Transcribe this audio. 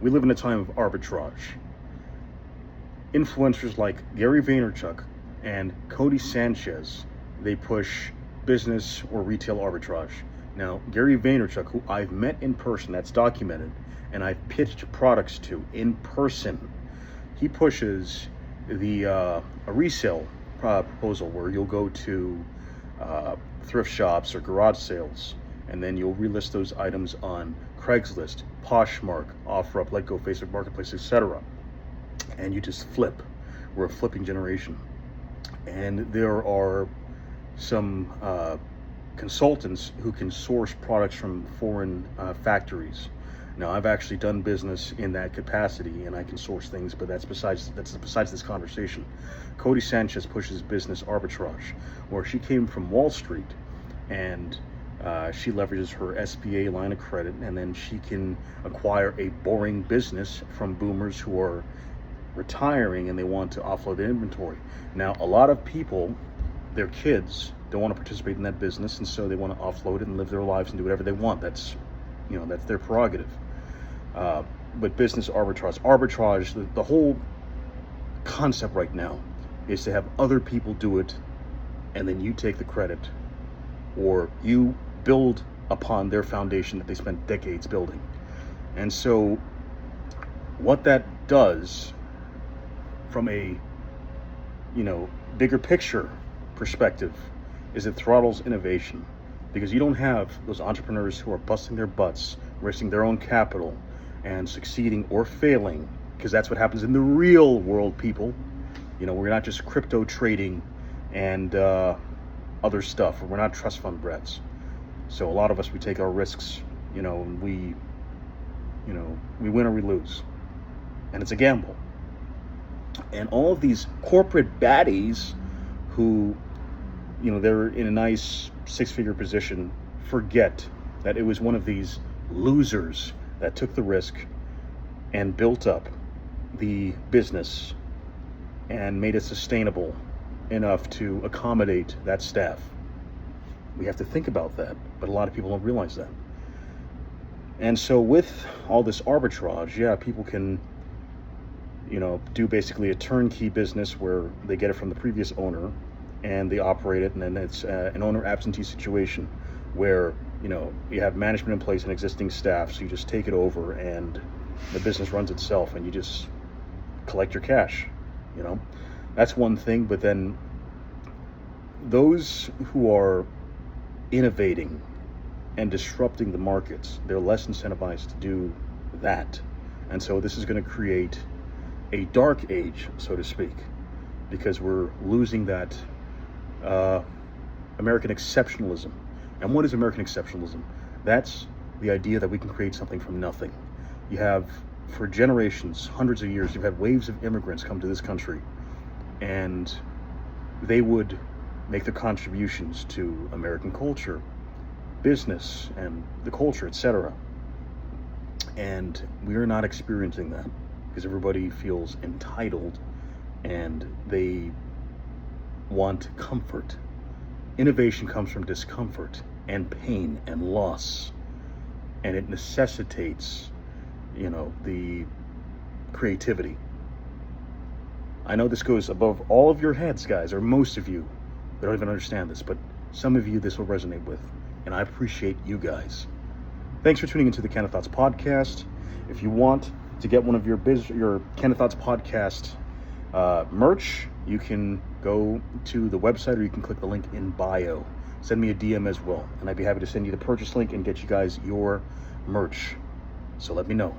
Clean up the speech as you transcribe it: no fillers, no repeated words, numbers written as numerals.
We live in a time of arbitrage. Influencers like Gary Vaynerchuck and Codie Sanchez, they push business or retail arbitrage. Now, Gary Vaynerchuck, who I've met in person, that's documented, and I've pitched products to in person, he pushes a resale proposal where you'll go to thrift shops or garage sales, and then you'll relist those items on Craigslist, Poshmark, OfferUp, Letgo, Facebook Marketplace, etc. And you just flip. We're a flipping generation. And there are some consultants who can source products from foreign factories. Now, I've actually done business in that capacity, and I can source things, but that's besides this conversation. Codie Sanchez pushes business arbitrage, where she came from Wall Street, and she leverages her SBA line of credit, and then she can acquire a boring business from boomers who are retiring and they want to offload their inventory. Now, a lot of people, their kids, don't want to participate in that business, and so they want to offload it and live their lives and do whatever they want. That's their prerogative. But business arbitrage, the whole concept right now is to have other people do it, and then you take the credit, or you build upon their foundation that they spent decades building. And so what that does from a bigger picture perspective is it throttles innovation, because you don't have those entrepreneurs who are busting their butts, risking their own capital and succeeding or failing, because that's what happens in the real world, people. We're not just crypto trading and other stuff. We're not trust fund brats. So a lot of us, we take our risks, and we win or we lose, and it's a gamble. And all of these corporate baddies who, they're in a nice six-figure position, forget that it was one of these losers that took the risk and built up the business and made it sustainable enough to accommodate that staff. We have to think about that, but a lot of people don't realize that. And so with all this arbitrage, people can do basically a turnkey business where they get it from the previous owner and they operate it, and then it's an owner absentee situation where you have management in place and existing staff, so you just take it over and the business runs itself and you just collect your cash. That's one thing. But then those who are innovating and disrupting the markets, they're less incentivized to do that. And so this is going to create a dark age, so to speak, because we're losing that American exceptionalism. And what is American exceptionalism? That's the idea that we can create something from nothing. You have, for generations, hundreds of years, you've had waves of immigrants come to this country, and they would make their contributions to American culture, business, and the culture, etc. And we are not experiencing that, because everybody feels entitled and they want comfort. Innovation comes from discomfort and pain and loss, and it necessitates, the creativity. I know this goes above all of your heads, guys, or most of you that don't even understand this, but some of you this will resonate with, and I appreciate you guys. Thanks for tuning into the Candid Thoughts podcast. If you want to get one of your Candid Thoughts podcast merch, you can go to the website, or you can click the link in bio. Send me a DM as well, and I'd be happy to send you the purchase link and get you guys your merch. So let me know.